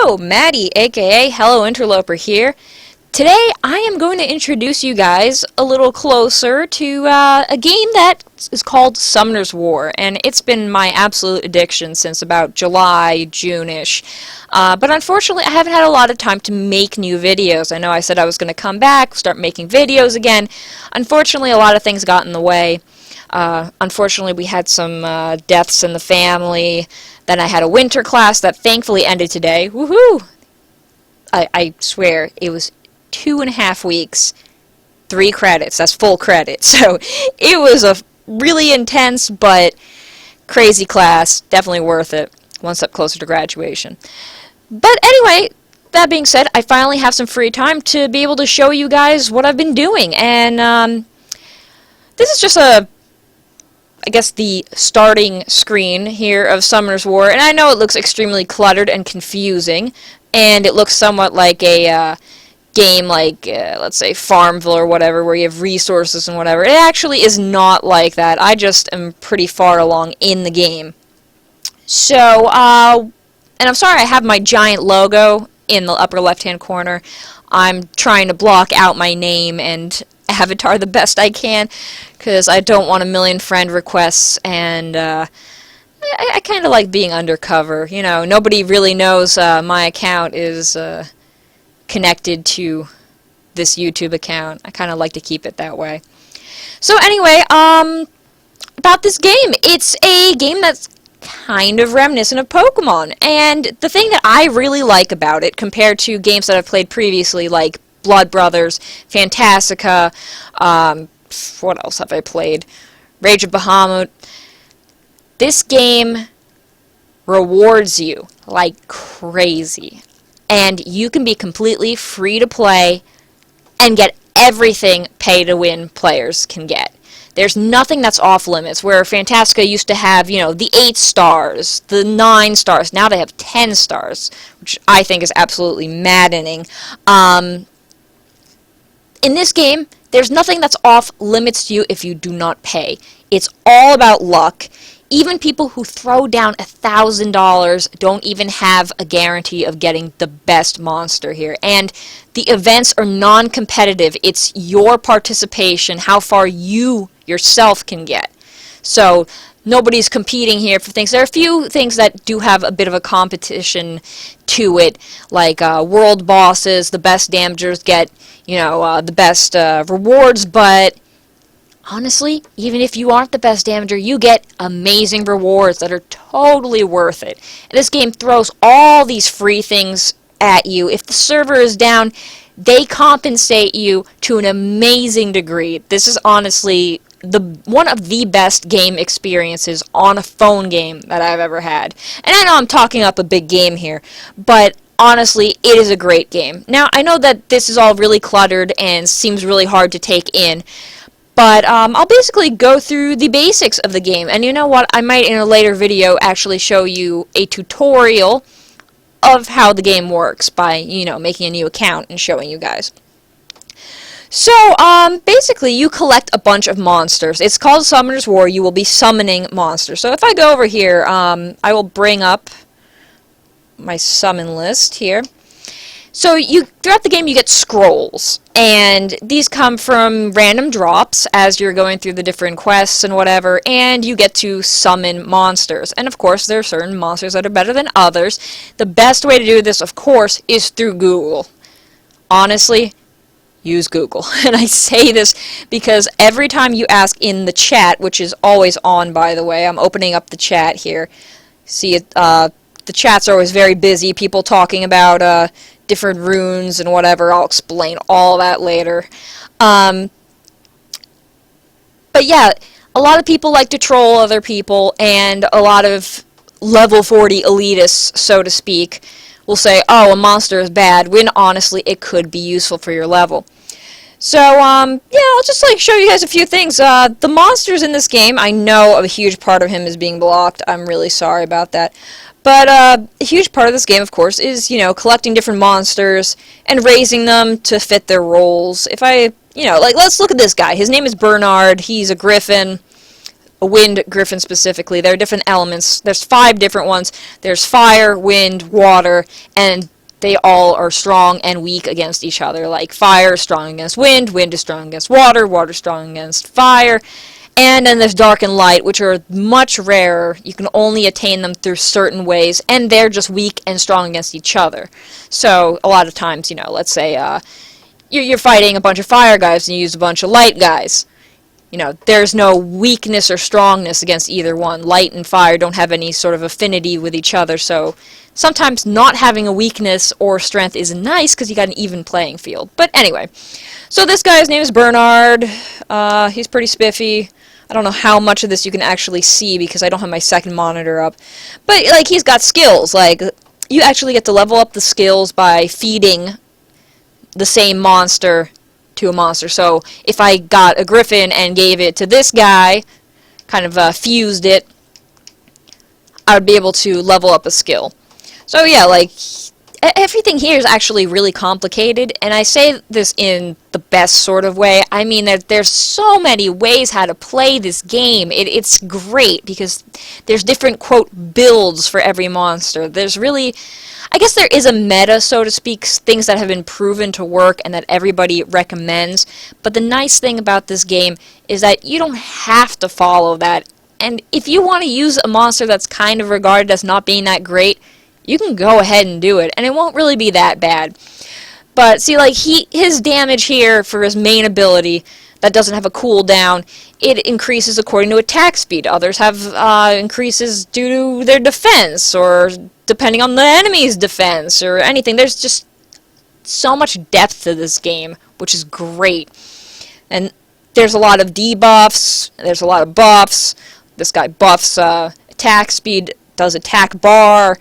Hello, Maddie, aka Hello Interloper here. Today I am going to introduce you guys a little closer to a game that is called Summoner's War, and it's been my absolute addiction since about July, June-ish. But unfortunately I haven't had a lot of time to make new videos. I know I said I was going to come back, start making videos again. Unfortunately a lot of things got in the way. Unfortunately we had some deaths in the family. Then I had a winter class that thankfully ended today. Woohoo! I swear, it was 2.5 weeks, 3 credits. That's full credit. So it was a really intense but crazy class. Definitely worth it. One step closer to graduation. But anyway, that being said, I finally have some free time to be able to show you guys what I've been doing. And this is just I guess the starting screen here of Summoner's War, and I know it looks extremely cluttered and confusing, and it looks somewhat like a game like, let's say, Farmville or whatever, where you have resources and whatever. It actually is not like that. I just am pretty far along in the game. So, and I'm sorry I have my giant logo in the upper left-hand corner. I'm trying to block out my name and avatar the best I can, because I don't want a million friend requests, and I kind of like being undercover. You know, nobody really knows my account is connected to this YouTube account. I kind of like to keep it that way. So anyway, about this game. It's a game that's kind of reminiscent of Pokemon, and the thing that I really like about it, compared to games that I've played previously, like Blood Brothers, Fantastica, what else have I played? Rage of Bahamut. This game rewards you like crazy, and you can be completely free to play and get everything pay-to-win players can get. There's nothing that's off limits, where Fantastica used to have, you know, the 8 stars, the 9 stars. Now they have 10 stars, which I think is absolutely maddening. In this game, there's nothing that's off limits to you if you do not pay. It's all about luck. Even people who throw down $1,000 don't even have a guarantee of getting the best monster here. And the events are non-competitive. It's your participation, how far you yourself can get. So nobody's competing here for things. There are a few things that do have a bit of a competition to it, like world bosses. The best damagers get, you know, the best rewards, but honestly, even if you aren't the best damager, you get amazing rewards that are totally worth it. And this game throws all these free things at you. If the server is down, they compensate you to an amazing degree. This is honestly one of the best game experiences on a phone game that I've ever had. And I know I'm talking up a big game here, but honestly, it is a great game. Now, I know that this is all really cluttered and seems really hard to take in, but I'll basically go through the basics of the game. And you know what? I might, in a later video, actually show you a tutorial of how the game works by, you know, making a new account and showing you guys. So, basically, you collect a bunch of monsters. It's called Summoner's War. You will be summoning monsters. So if I go over here, I will bring up my summon list here. So throughout the game you get scrolls, and these come from random drops as you're going through the different quests and whatever, and you get to summon monsters. And of course there are certain monsters that are better than others. The best way to do this, of course, is through Google. Honestly, use Google. And I say this because every time you ask in the chat, which is always on, by the way, I'm opening up the chat here. See it, the chats are always very busy, people talking about different runes and whatever. I'll explain all that later. But yeah, a lot of people like to troll other people, and a lot of level 40 elitists, so to speak, will say, oh, a monster is bad, when honestly it could be useful for your level. So, yeah, I'll just show you guys a few things. The monsters in this game, I know a huge part of him is being blocked. I'm really sorry about that. But a huge part of this game, of course, is, you know, collecting different monsters and raising them to fit their roles. If I, you know, let's look at this guy. His name is Bernard. He's a griffin, a wind griffin specifically. There are different elements. There's 5 different ones. There's fire, wind, water, and they all are strong and weak against each other. Like fire is strong against wind, wind is strong against water, water is strong against fire. And then there's dark and light, which are much rarer. You can only attain them through certain ways, and they're just weak and strong against each other. So a lot of times, let's say you're fighting a bunch of fire guys and you use a bunch of light guys. There's no weakness or strongness against either one. Light and fire don't have any sort of affinity with each other, so sometimes not having a weakness or strength is nice because you got an even playing field. But anyway, so this guy's name is Bernard. He's pretty spiffy. I don't know how much of this you can actually see because I don't have my second monitor up. But, he's got skills. You actually get to level up the skills by feeding the same monster to a monster. So if I got a griffin and gave it to this guy, kind of fused it, I would be able to level up a skill. So yeah, everything here is actually really complicated, and I say this in the best sort of way. I mean that there's so many ways how to play this game. It's great because there's different, quote, builds for every monster. There's really, I guess there is a meta, so to speak, things that have been proven to work and that everybody recommends. But the nice thing about this game is that you don't have to follow that. And if you want to use a monster that's kind of regarded as not being that great, you can go ahead and do it, and it won't really be that bad. But see, his damage here for his main ability that doesn't have a cooldown, it increases according to attack speed. Others have increases due to their defense, or depending on the enemy's defense, or anything. There's just so much depth to this game, which is great. And there's a lot of debuffs, there's a lot of buffs. This guy buffs attack speed, does attack bar,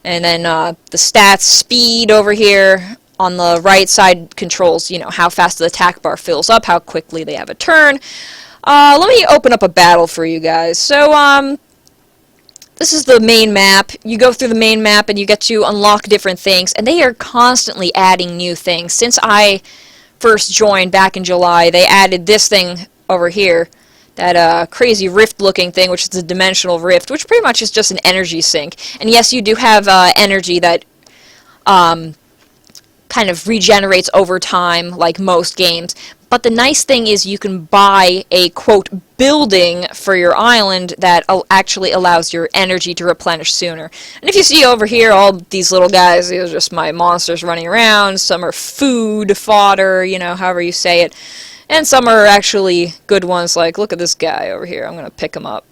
and then the stats speed over here on the right side controls, how fast the attack bar fills up, how quickly they have a turn. Let me open up a battle for you guys. So, this is the main map. You go through the main map and you get to unlock different things, and they are constantly adding new things. Since I first joined back in July, they added this thing over here, that crazy rift-looking thing, which is a dimensional rift, which pretty much is just an energy sink. And yes, you do have energy that kind of regenerates over time, like most games. But the nice thing is you can buy a, quote, building for your island that actually allows your energy to replenish sooner. And if you see over here, all these little guys, these are just my monsters running around. Some are food, fodder, however you say it. And some are actually good ones, look at this guy over here. I'm going to pick him up.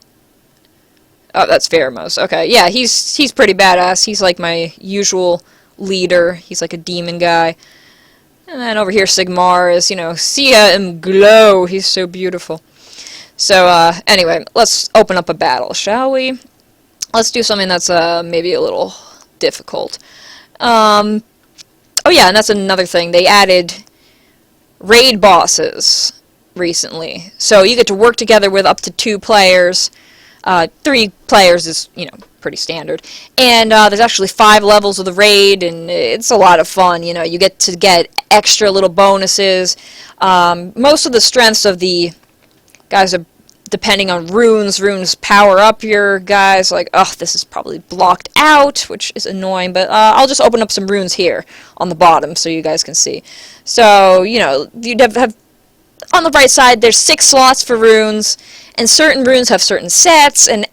Oh, that's Pheromos. Okay, yeah, he's pretty badass. He's like my usual leader. He's like a demon guy. And then over here, Sigmar see him glow. He's so beautiful. So, anyway, let's open up a battle, shall we? Let's do something that's maybe a little difficult. Oh yeah, and that's another thing. They added raid bosses recently. So you get to work together with up to 2 players. 3 players is, pretty standard. And there's actually 5 levels of the raid, and it's a lot of fun. You get to get extra little bonuses. Most of the strengths of the guys are depending on runes. Runes power up your guys. This is probably blocked out, which is annoying, but I'll just open up some runes here on the bottom so you guys can see. So, you'd have on the right side, there's 6 slots for runes, and certain runes have certain sets, and,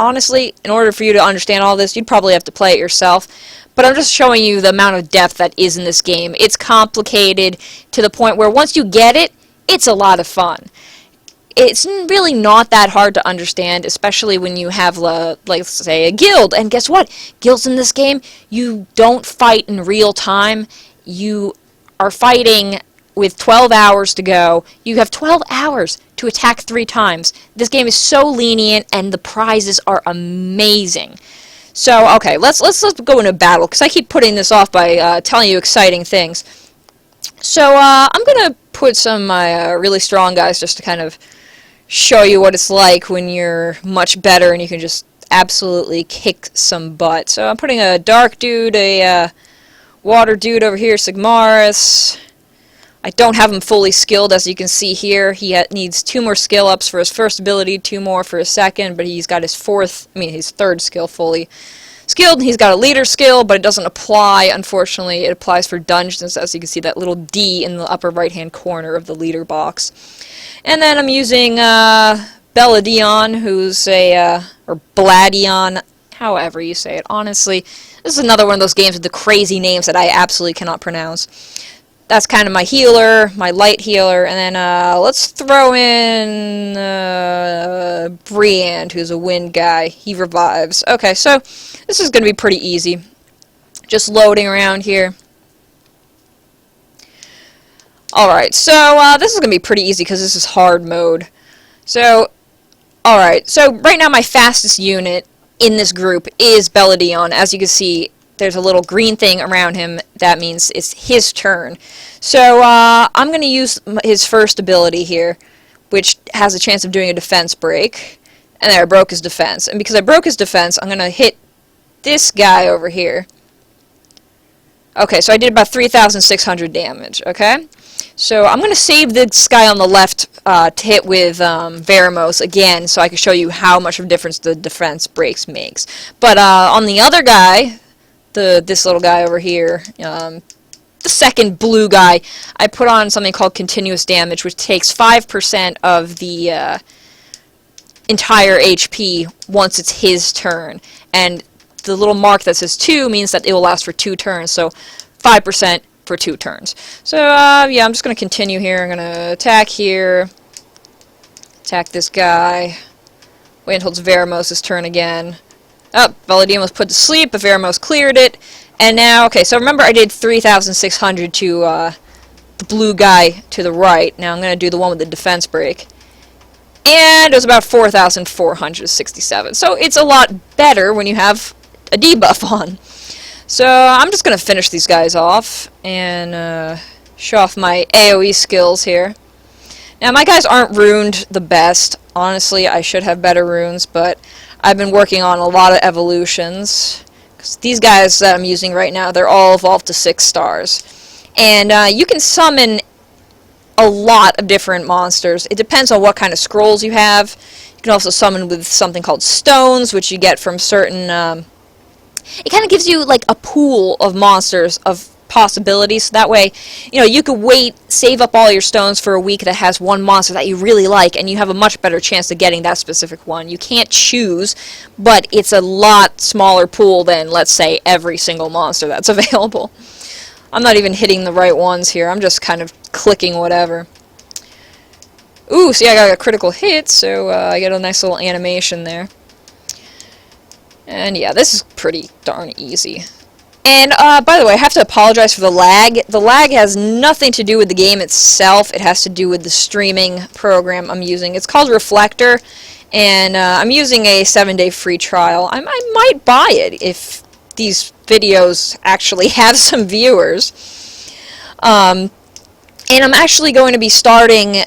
honestly, in order for you to understand all this, you'd probably have to play it yourself. But I'm just showing you the amount of depth that is in this game. It's complicated to the point where once you get it, it's a lot of fun. It's really not that hard to understand, especially when you have, let's say, a guild. And guess what? Guilds in this game, you don't fight in real time. You are fighting with 12 hours to go. You have 12 hours to attack 3 times. This game is so lenient, and the prizes are amazing. So, okay, let's go into battle, because I keep putting this off by telling you exciting things. So, I'm going to put some of my really strong guys just to kind of show you what it's like when you're much better and you can just absolutely kick some butt. So I'm putting a dark dude, a water dude over here, Sigmaris. I don't have him fully skilled, as you can see here. He needs 2 more skill ups for his first ability, 2 more for his second, but he's got his 3rd skill fully. skilled. He's got a leader skill, but it doesn't apply, unfortunately. It applies for dungeons, as you can see that little D in the upper right-hand corner of the leader box. And then I'm using Belladion, who's a, or Bladion, however you say it. Honestly, this is another one of those games with the crazy names that I absolutely cannot pronounce. That's kind of my healer, my light healer, and then let's throw in Briand, who's a wind guy. He revives. Okay, so this is going to be pretty easy. Just loading around here. Alright, so this is going to be pretty easy because this is hard mode. So, alright, so right now my fastest unit in this group is Belladion. As you can see, there's a little green thing around him. That means it's his turn. So I'm going to use his first ability here, which has a chance of doing a defense break. And there, I broke his defense. And because I broke his defense, I'm going to hit this guy over here. Okay, so I did about 3,600 damage, okay? So I'm going to save this guy on the left to hit with Veramos again, so I can show you how much of a difference the defense breaks makes. But on the other guy, this little guy over here, the second blue guy, I put on something called continuous damage, which takes 5% of the entire HP once it's his turn. And the little mark that says 2 means that it will last for 2 turns, so 5% for 2 turns. So, yeah, I'm just going to continue here. I'm going to attack here, attack this guy, wait until it's Veramos' turn again. Oh, Belladion was put to sleep, but Veramos cleared it. And now, okay, so remember I did 3,600 to the blue guy to the right. Now I'm going to do the one with the defense break. And it was about 4,467. So it's a lot better when you have a debuff on. So I'm just going to finish these guys off and show off my AoE skills here. Now my guys aren't runed the best. Honestly, I should have better runes, but I've been working on a lot of evolutions. 'Cause these guys that I'm using right now, they're all evolved to 6 stars. And you can summon a lot of different monsters. It depends on what kind of scrolls you have. You can also summon with something called stones, which you get from certain... it kind of gives you like a pool of monsters of possibilities. So that way, you know, you could save up all your stones for a week that has one monster that you really like, and you have a much better chance of getting that specific one. You can't choose, but it's a lot smaller pool than, let's say, every single monster that's available. I'm not even hitting the right ones here. I'm just kind of clicking whatever. Ooh, see, I got a critical hit, so I get a nice little animation there. And yeah, this is pretty darn easy. And, by the way, I have to apologize for the lag. The lag has nothing to do with the game itself. It has to do with the streaming program I'm using. It's called Reflector, and I'm using a 7-day free trial. I might buy it if these videos actually have some viewers. And I'm actually going to be starting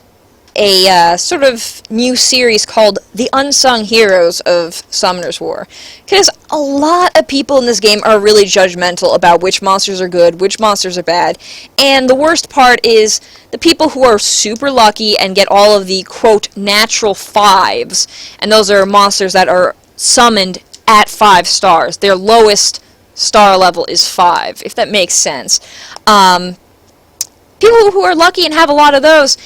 a sort of new series called The Unsung Heroes of Summoner's War. Because a lot of people in this game are really judgmental about which monsters are good, which monsters are bad. And the worst part is the people who are super lucky and get all of the, quote, natural 5s. And those are monsters that are summoned at 5 stars. Their lowest star level is 5, if that makes sense. People who are lucky and have a lot of those,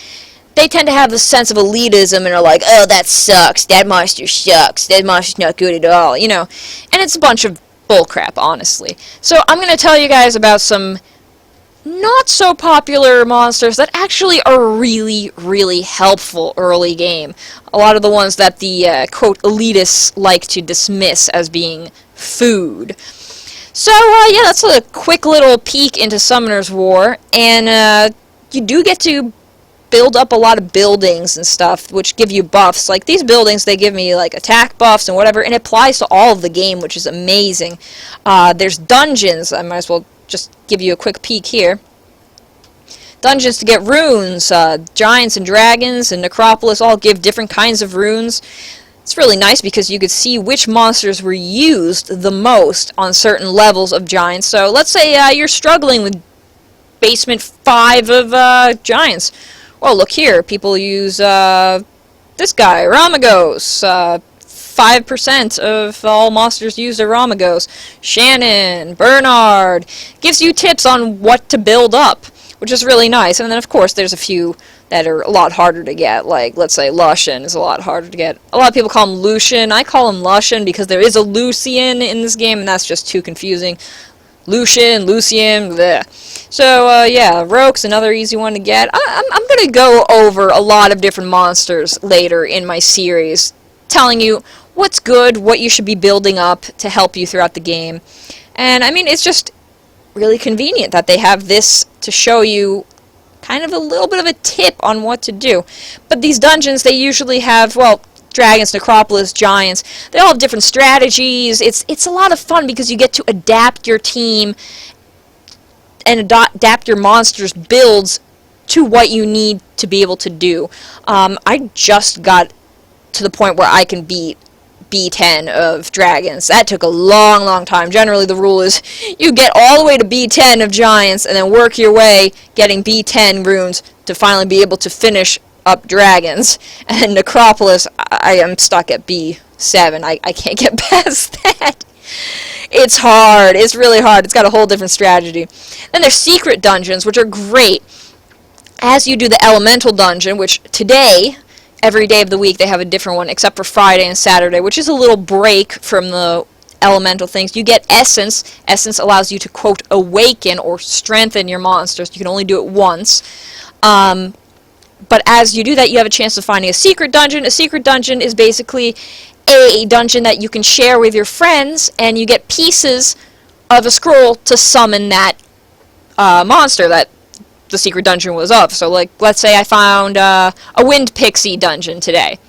they tend to have this sense of elitism and are like, oh, that sucks, that monster sucks, that monster's not good at all, you know. And it's a bunch of bullcrap, honestly. So I'm going to tell you guys about some not so popular monsters that actually are really, really helpful early game. A lot of the ones that the, quote, elitists like to dismiss as being food. So, yeah, that's a quick little peek into Summoner's War, and you do get to build up a lot of buildings and stuff, which give you buffs. Like, these buildings, they give me, like, attack buffs and whatever, and it applies to all of the game, which is amazing. There's dungeons. I might as well just give you a quick peek here. Dungeons to get runes. Giants and dragons and Necropolis all give different kinds of runes. It's really nice because you could see which monsters were used the most on certain levels of giants. So let's say you're struggling with basement 5 of giants. Well, look here. People use this guy, Ramagos. 5% of all monsters use their Ramagos. Shannon, Bernard, gives you tips on what to build up, which is really nice. And then, of course, there's a few that are a lot harder to get, like, let's say, Lushan is a lot harder to get. A lot of people call him Lucian. I call him Lushan because there is a Lucian in this game, and that's just too confusing. Lucian, bleh. So, yeah, Roke's another easy one to get. I'm going to go over a lot of different monsters later in my series, telling you what's good, what you should be building up to help you throughout the game. And, I mean, it's just really convenient that they have this to show you kind of a little bit of a tip on what to do. But these dungeons, they usually have, well, dragons, necropolis, giants. They all have different strategies. It's a lot of fun because you get to adapt your team and adapt your monsters' builds to what you need to be able to do. I just got to the point where I can beat B10 of dragons. That took a long, long time. Generally, the rule is you get all the way to B10 of giants and then work your way getting B10 runes to finally be able to finish up dragons. And necropolis, I am stuck at B7. I can't get past that. It's hard. It's really hard. It's got a whole different strategy. Then there's secret dungeons, which are great. As you do the elemental dungeon, which today, every day of the week, they have a different one, except for Friday and Saturday, which is a little break from the elemental things. You get essence. Essence allows you to, quote, awaken or strengthen your monsters. You can only do it once. But as you do that, you have a chance of finding a secret dungeon. A secret dungeon is basically a dungeon that you can share with your friends, and you get pieces of a scroll to summon that monster that the secret dungeon was of. So, like, let's say I found a wind pixie dungeon today.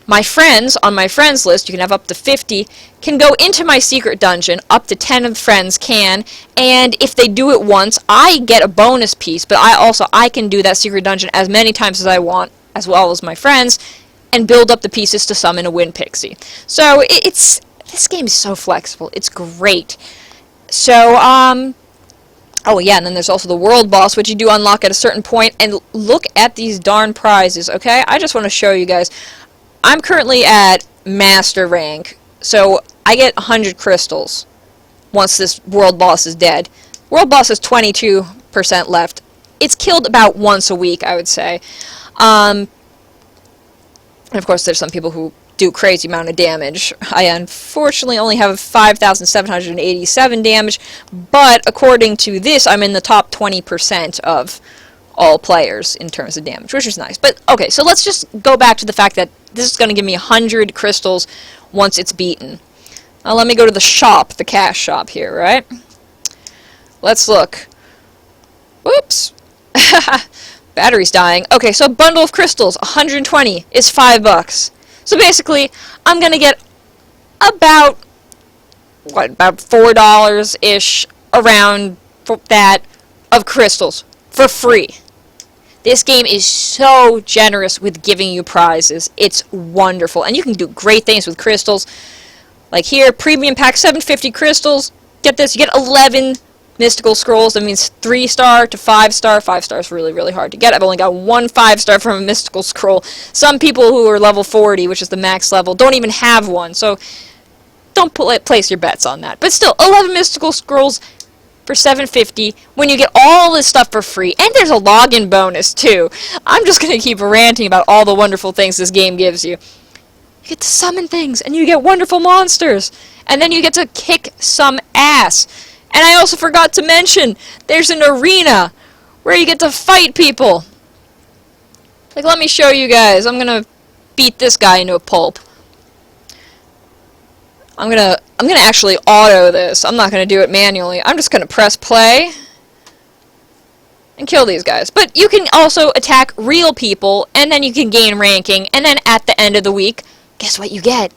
My friends, on my friends list, you can have up to 50, can go into my secret dungeon, up to 10 of friends can, and if they do it once, I get a bonus piece, but I can do that secret dungeon as many times as I want, as well as my friends, and build up the pieces to summon a wind pixie. So, this game is so flexible. It's great. So, oh yeah, and then there's also the world boss, which you do unlock at a certain point, and look at these darn prizes, okay? I just want to show you guys. I'm currently at master rank, so I get 100 crystals once this world boss is dead. World boss has 22% left. It's killed about once a week, I would say. And of course, there's some people who do crazy amount of damage. I unfortunately only have 5,787 damage, but according to this, I'm in the top 20% of all players in terms of damage, which is nice. But, okay, so let's just go back to the fact that this is going to give me 100 crystals once it's beaten. Now let me go to the shop, the cash shop here, right? Let's look. Whoops. Battery's dying. Okay, so bundle of crystals, 120 is $5. So basically, I'm going to get about $4-ish around that of crystals for free. This game is so generous with giving you prizes. It's wonderful. And you can do great things with crystals. Like here, premium pack, 750 crystals. Get this, you get 11 mystical scrolls. That means 3-star to 5-star. 5-star is really, really hard to get. I've only got one 5-star from a mystical scroll. Some people who are level 40, which is the max level, don't even have one. So don't place your bets on that. But still, 11 mystical scrolls for $7.50 when you get all this stuff for free. And there's a login bonus, too. I'm just going to keep ranting about all the wonderful things this game gives you. You get to summon things, and you get wonderful monsters. And then you get to kick some ass. And I also forgot to mention, there's an arena where you get to fight people. Like, let me show you guys. I'm going to beat this guy into a pulp. I'm gonna actually auto this. I'm not gonna do it manually. I'm just gonna press play and kill these guys. But you can also attack real people, and then you can gain ranking, and then at the end of the week, guess what you get?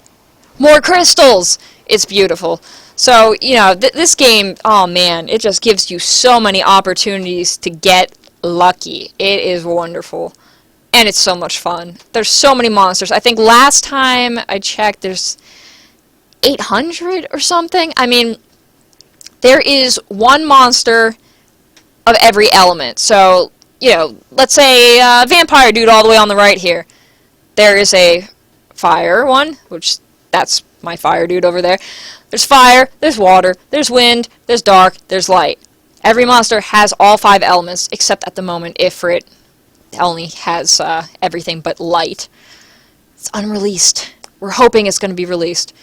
More crystals! It's beautiful. So, you know, this game, oh man, it just gives you so many opportunities to get lucky. It is wonderful. And it's so much fun. There's so many monsters. I think last time I checked, there's 800 or something. I mean, there is one monster of every element. So, you know, let's say vampire dude all the way on the right here. There is a fire one, which that's my fire dude over there. There's fire, there's water, there's wind, there's dark, there's light. Every monster has all 5 elements, except at the moment Ifrit only has everything but light. It's unreleased. We're hoping it's going to be released.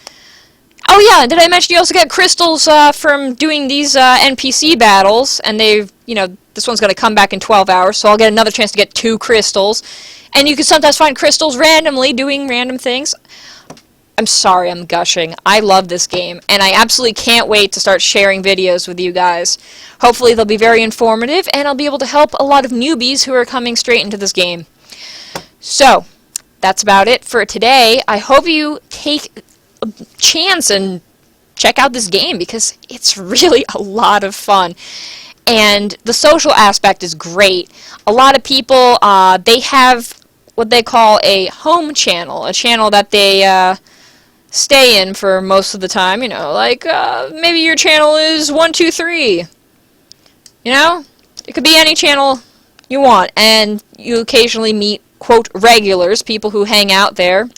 Oh yeah, did I mention you also get crystals from doing these NPC battles, and they've, this one's going to come back in 12 hours, so I'll get another chance to get 2 crystals. And you can sometimes find crystals randomly doing random things. I'm sorry I'm gushing. I love this game, and I absolutely can't wait to start sharing videos with you guys. Hopefully they'll be very informative, and I'll be able to help a lot of newbies who are coming straight into this game. So, that's about it for today. I hope you take a chance and check out this game, because it's really a lot of fun. And the social aspect is great. A lot of people, they have what they call a home channel, a channel that they stay in for most of the time, like maybe your channel is 123. It could be any channel you want, and you occasionally meet, quote, regulars, people who hang out there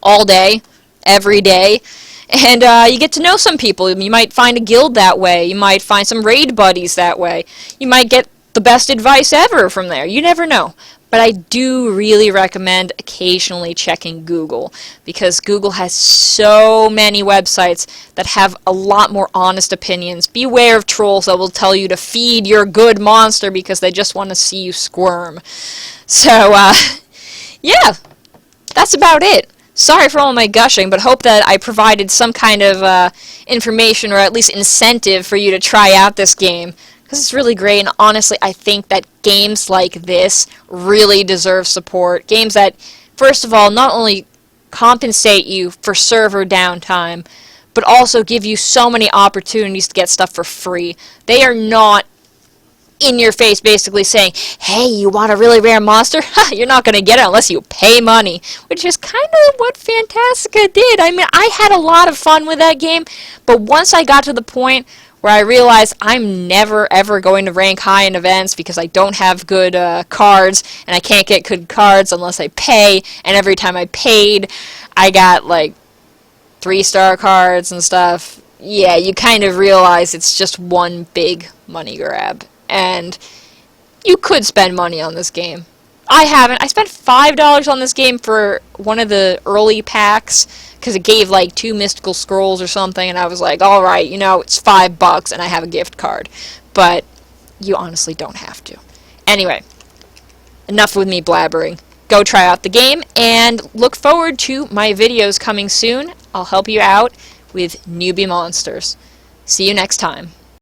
all day, every day, and you get to know some people. You might find a guild that way, you might find some raid buddies that way, you might get the best advice ever from there, you never know. But I do really recommend occasionally checking Google, because Google has so many websites that have a lot more honest opinions. Beware of trolls that will tell you to feed your good monster because they just want to see you squirm. So, yeah, that's about it. Sorry for all my gushing, but hope that I provided some kind of information or at least incentive for you to try out this game, because it's really great, and honestly, I think that games like this really deserve support. Games that, first of all, not only compensate you for server downtime, but also give you so many opportunities to get stuff for free. They are not in your face basically saying, hey, you want a really rare monster? You're not going to get it unless you pay money, which is kind of what Fantastica did. I mean, I had a lot of fun with that game, but once I got to the point where I realized I'm never ever going to rank high in events because I don't have good cards, and I can't get good cards unless I pay, and every time I paid, I got like 3-star cards and stuff. Yeah, you kind of realize it's just one big money grab, and you could spend money on this game. I haven't. I spent $5 on this game for one of the early packs, because it gave like 2 mystical scrolls or something, and I was like, alright, it's $5 and I have a gift card. But you honestly don't have to. Anyway, enough with me blabbering. Go try out the game, and look forward to my videos coming soon. I'll help you out with newbie monsters. See you next time.